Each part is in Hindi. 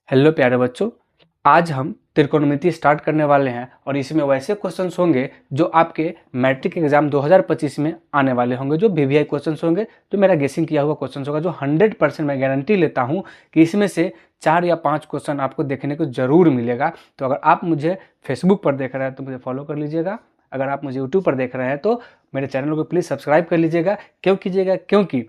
हेलो प्यारे बच्चों, आज हम त्रिकोणमिति स्टार्ट करने वाले हैं और इसमें वैसे क्वेश्चंस होंगे जो आपके मैट्रिक एग्जाम 2025 में आने वाले होंगे, जो वीवीआई क्वेश्चंस होंगे, जो मेरा गेसिंग किया हुआ क्वेश्चंस होगा, जो 100% मैं गारंटी लेता हूं कि इसमें से 4 या 5 क्वेश्चन आपको देखने को जरूर मिलेगा। तो अगर आप मुझे फेसबुक पर देख रहे हैं तो मुझे फॉलो कर लीजिएगा। अगर आप मुझे यूट्यूब पर देख रहे हैं तो मेरे चैनल को प्लीज़ सब्सक्राइब कर लीजिएगा। क्यों कीजिएगा? क्योंकि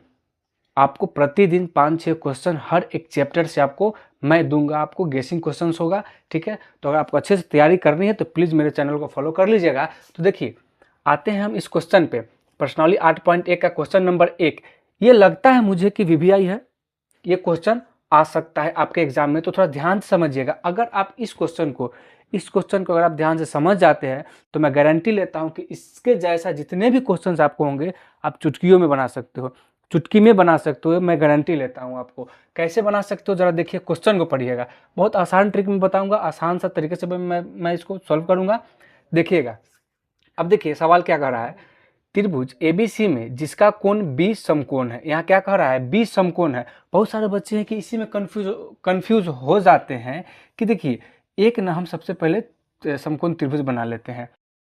आपको प्रतिदिन 5-6 क्वेश्चन हर एक चैप्टर से आपको मैं दूंगा, आपको गेसिंग क्वेश्चंस होगा। ठीक है, तो अगर आपको अच्छे से तैयारी करनी है तो प्लीज़ मेरे चैनल को फॉलो कर लीजिएगा। तो देखिए, आते हैं हम इस क्वेश्चन पे। पर्सनली 8.1 का क्वेश्चन नंबर 1, ये लगता है मुझे कि वीवीआई है, ये क्वेश्चन आ सकता है आपके एग्जाम में, तो थोड़ा ध्यान से समझिएगा। अगर आप इस क्वेश्चन को अगर आप ध्यान से समझ जाते हैं तो मैं गारंटी लेता हूं कि इसके जैसा जितने भी क्वेश्चंस आपको होंगे आप चुटकियों में बना सकते हो, चुटकी में बना सकते हो। मैं गारंटी लेता हूं। आपको कैसे बना सकते हो जरा देखिए, क्वेश्चन को पढ़िएगा। बहुत आसान ट्रिक में बताऊंगा, आसान सा तरीके से मैं इसको सॉल्व करूंगा, देखिएगा। अब देखिए सवाल क्या कह रहा है, त्रिभुज एबीसी में जिसका कोण बी समकोण है। यहाँ क्या कह रहा है, बी समकोण है। बहुत सारे बच्चे हैं कि इसी में कंफ्यूज हो जाते हैं कि देखिए, एक ना हम सबसे पहले समकोण त्रिभुज बना लेते हैं।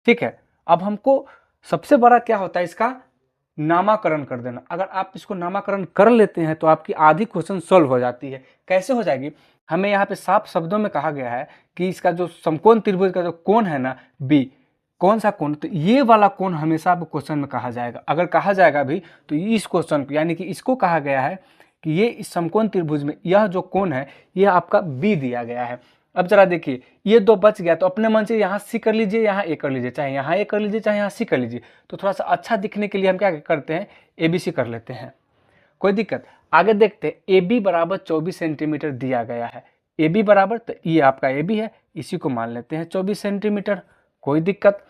ठीक है, अब हमको सबसे बड़ा क्या होता है, इसका नामाकरण कर देना। अगर आप इसको नामाकरण कर लेते हैं तो आपकी आधी क्वेश्चन सॉल्व हो जाती है। कैसे हो जाएगी? हमें यहाँ पे साफ शब्दों में कहा गया है कि इसका जो समकोण त्रिभुज का जो कोण है ना, बी, कौन सा कोण, तो ये वाला कोण हमेशा आपको क्वेश्चन में कहा जाएगा। अगर कहा जाएगा भी तो इस क्वेश्चन को, यानी कि इसको कहा गया है कि ये इस समकोण त्रिभुज में यह जो कोण है ये आपका बी दिया गया है। अब जरा देखिए, ये दो बच गया तो अपने मन से यहाँ सी कर लीजिए, यहाँ ए कर लीजिए, चाहे यहाँ ए कर लीजिए, चाहे यहाँ सी कर लीजिए। तो थोड़ा सा अच्छा दिखने के लिए हम क्या करते हैं, ए बी सी कर लेते हैं, कोई दिक्कत। आगे देखते हैं, ए बी बराबर 24 सेंटीमीटर दिया गया है। ए बी बराबर, तो ये आपका ए बी है, इसी को मान लेते हैं 24 सेंटीमीटर, कोई दिक्कत।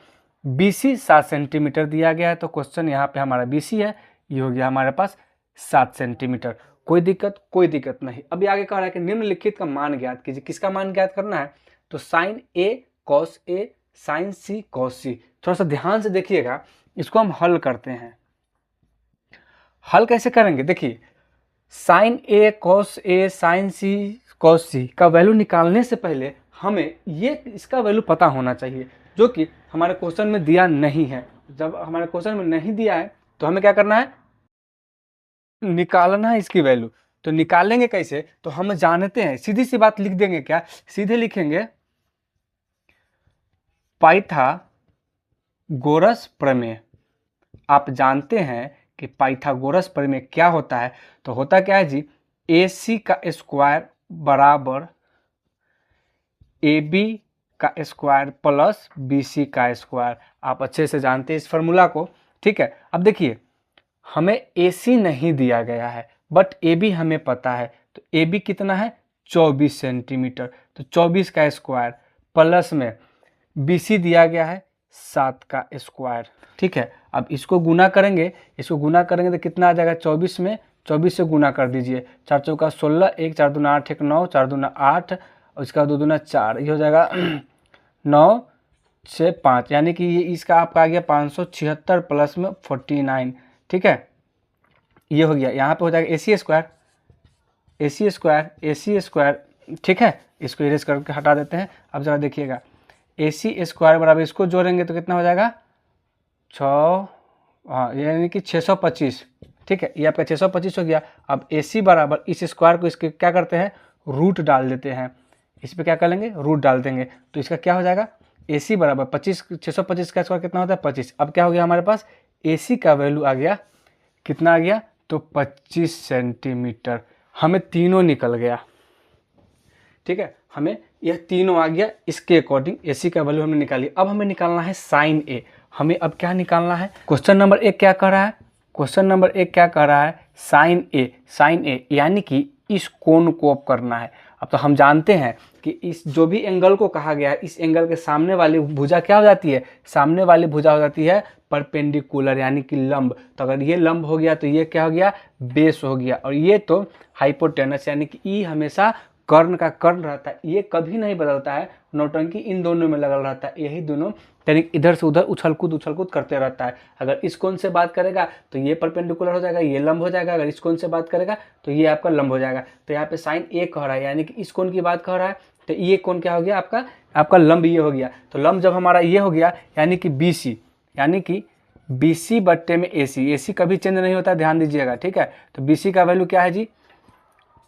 बी सी 7 सेंटीमीटर दिया गया है, तो क्वेश्चन यहाँ पे हमारा बी सी है, ये हो गया हमारे पास 7 सेंटीमीटर, कोई दिक्कत, कोई दिक्कत नहीं। अभी आगे कह रहा है कि निम्नलिखित का मान ज्ञात कीजिए। किसका मान ज्ञात करना है? तो sign A cos A, sign C cos सी। थोड़ा सा ध्यान से देखिएगा, इसको हम हल करते हैं। हल कैसे करेंगे? देखिए, sign A cos A, sign C cos सी का वैल्यू निकालने से पहले हमें ये इसका वैल्यू पता होना चाहिए, जो कि हमारे क्वेश्चन में दिया नहीं है। जब हमारे क्वेश्चन में नहीं दिया है तो हमें क्या करना है, निकालना है इसकी वैल्यू। तो निकालेंगे कैसे? तो हम जानते हैं, सीधी सी बात लिख देंगे। क्या सीधे लिखेंगे? पाइथागोरस प्रमेय। आप जानते हैं कि पाइथागोरस प्रमेय क्या होता है? तो होता क्या है जी, ए सी का स्क्वायर बराबर ए बी का स्क्वायर प्लस बी सी का स्क्वायर। आप अच्छे से जानते हैं इस फॉर्मूला को। ठीक है, अब देखिए, हमें ए सी नहीं दिया गया है बट ए बी हमें पता है। तो ए बी कितना है? 24 सेंटीमीटर, तो 24 का स्क्वायर प्लस में बी सी दिया गया है 7 का स्क्वायर। ठीक है, अब इसको गुना करेंगे, तो कितना आ जाएगा? 24 में 24 से गुना कर दीजिए। 4 चौका 16, 1 4 दूना 8, 1 9, 4 दूना 8, और इसका 2 दूना 4, ये हो जाएगा 9 से 5, यानी कि ये इसका आपका आ गया 576 प्लस में 49। ठीक है, ये हो गया। यहाँ पे हो जाएगा ए सी स्क्वायर, ए सी स्क्वायर, ए सी स्क्वायर। ठीक है, इसको इरेज करके हटा देते हैं। अब जरा देखिएगा, ए सी स्क्वायर बराबर इसको जोड़ेंगे तो कितना हो जाएगा? 6, हाँ, यानी कि 625। ठीक है, ये आपका 625 हो गया। अब ए सी बराबर इस स्क्वायर को इसके क्या करते हैं, रूट डाल देते हैं। इस पर क्या कर लेंगे, रूट डाल देंगे, तो इसका क्या हो जाएगा, ए सी बराबर 25, 625 का स्क्वायर कितना होता है? 25। अब क्या हो गया हमारे पास, ए सी का वैल्यू आ गया, कितना आ गया? तो 25 सेंटीमीटर। हमें तीनों निकल गया। ठीक है, हमें यह तीनों आ गया, इसके अकॉर्डिंग ए सी का वैल्यू हमने निकाली। अब हमें निकालना है साइन ए। हमें अब क्या निकालना है? क्वेश्चन नंबर 1 क्या कह रहा है? क्वेश्चन नंबर 1 क्या कह रहा है? साइन ए, साइन ए यानी कि इस कोण को अब करना है। अब तो हम जानते हैं कि इस जो भी एंगल को कहा गया है, इस एंगल के सामने वाली भुजा क्या हो जाती है? सामने वाली भुजा हो जाती है परपेंडिकुलर, यानी कि लंब। तो अगर ये लंब हो गया तो ये क्या हो गया? बेस हो गया। और ये तो हाइपोटेनस, यानी कि ई हमेशा कर्ण का कर्ण रहता है ये कभी नहीं बदलता है, नौटंकी इन दोनों में लगल रहता है, यही दोनों यानी इधर से उधर उछल कूद करते रहता है। अगर इस कोण से बात करेगा तो ये परपेंडिकुलर हो जाएगा, ये लंब हो जाएगा, अगर इस कोण से बात करेगा तो ये आपका लंब हो जाएगा। तो यहाँ पे साइन ए कह रहा है यानी कि इस कोण की बात कह रहा है, तो ये कोण क्या हो गया आपका लंब ये हो गया। तो लंब जब हमारा ये हो गया यानी कि BC, यानी कि BC बट्टे में AC कभी चेंज नहीं होता, ध्यान दीजिएगा, ठीक है। तो BC का वैल्यू क्या है जी,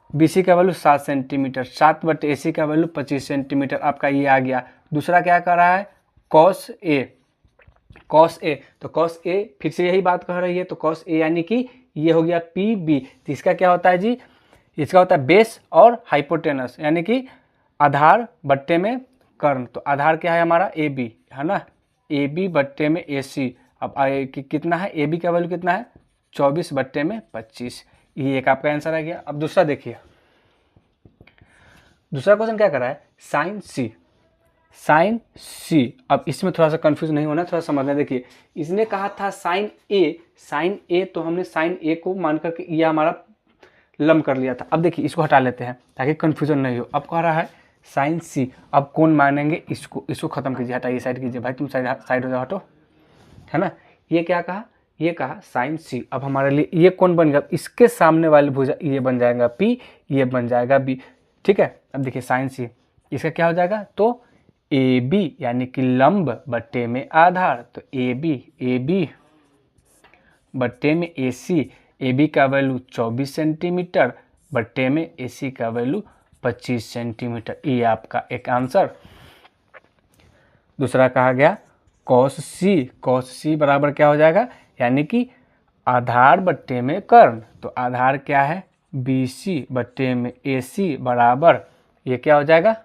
BC का वैल्यू 7 सेंटीमीटर, 7 बट्टे AC का वैल्यू 25 सेंटीमीटर आपका ये आ गया। दूसरा क्या कर रहा है, cos A, तो cos A फिर से यही बात कह रही है, तो cos A यानी कि ये हो गया PB। तो इसका क्या होता है जी, इसका होता है बेस और हाइपोटेनस, यानी कि आधार बट्टे में कर्ण। तो आधार क्या है हमारा AB है ना, AB बट्टे में AC। अब कितना है, AB का वैल्यू कितना है 24 बट्टे में 25, ये एक आपका आंसर आ गया। अब दूसरा देखिए, दूसरा क्वेश्चन क्या कर रहा है, साइन C। अब इसमें थोड़ा सा कंफ्यूज नहीं होना, थोड़ा समझना। देखिए इसने कहा था साइन A, तो हमने साइन A को मान करके ये हमारा लंब कर लिया था। अब देखिए इसको हटा लेते हैं ताकि कंफ्यूजन नहीं हो। अब कह रहा है साइन C, अब कौन मानेंगे, इसको खत्म कीजिए, हटाइए, साइड कीजिए भाई, तुम साइड हो जाओ, हटो, है ना। ये क्या कहा, ये कहा साइन C। अब हमारे लिए ये कौन बन गया, इसके सामने वाली भुजा ये बन जाएगा P, ये बन जाएगा B, ठीक है। अब देखिए साइन C, इसका क्या हो जाएगा, तो AB यानी कि लंब बट्टे में आधार, तो AB बट्टे में AC, AB का वैल्यू 24 सेंटीमीटर बट्टे में AC का वैल्यू 25 सेंटीमीटर, ये आपका एक आंसर। दूसरा कहा गया cos C बराबर क्या हो जाएगा, यानी कि आधार बट्टे में कर्ण। तो आधार क्या है BC बट्टे में AC बराबर ये क्या हो जाएगा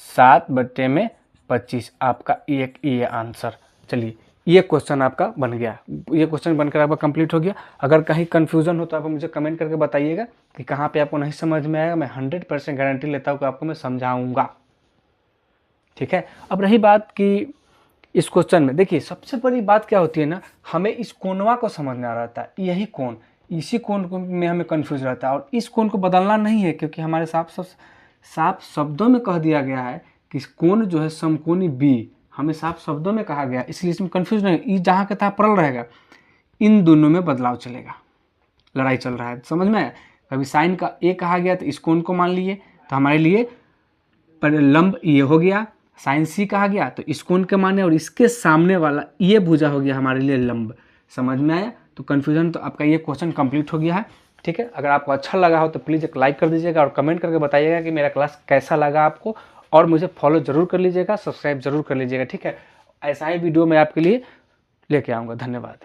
7 बट्टे में 25, आपका एक ये आंसर। चलिए ये क्वेश्चन आपका बन गया, ये क्वेश्चन बनकर आपका कंप्लीट हो गया। अगर कहीं कन्फ्यूज़न हो तो आप मुझे कमेंट करके बताइएगा कि कहाँ पे आपको नहीं समझ में आएगा, मैं 100% गारंटी लेता हूँ कि आपको मैं समझाऊंगा, ठीक है। अब रही बात कि इस क्वेश्चन में देखिए सबसे बड़ी बात क्या होती है ना, हमें इस कोणवा को समझना रहता है, यही कोण, इसी कोण में हमें कंफ्यूज रहता है। और इस कोण को बदलना नहीं है, क्योंकि हमारे साफ शब्दों में कह दिया गया है कि कोण जो है समकोणी B, हमें साफ शब्दों में कहा गया, इसलिए इसमें कंफ्यूज नहीं, ये जहाँ का तहाँ पड़ल रहेगा, इन दोनों में बदलाव चलेगा, लड़ाई चल रहा है, समझ में आया। कभी साइन का A कहा गया तो इस कोण को मान लिए, तो हमारे लिए लंब ये हो गया, साइन C कहा गया तो इस कोण के माने, और इसके सामने वाला ये भुजा हो गया हमारे लिए लंब। समझ में आया, तो कन्फ्यूजन तो आपका ये क्वेश्चन कंप्लीट हो गया है, ठीक है। अगर आपको अच्छा लगा हो तो प्लीज़ एक लाइक कर दीजिएगा और कमेंट करके बताइएगा कि मेरा क्लास कैसा लगा आपको, और मुझे फॉलो जरूर कर लीजिएगा, सब्सक्राइब जरूर कर लीजिएगा, ठीक है। ऐसा ही वीडियो मैं आपके लिए लेके आऊँगा। धन्यवाद।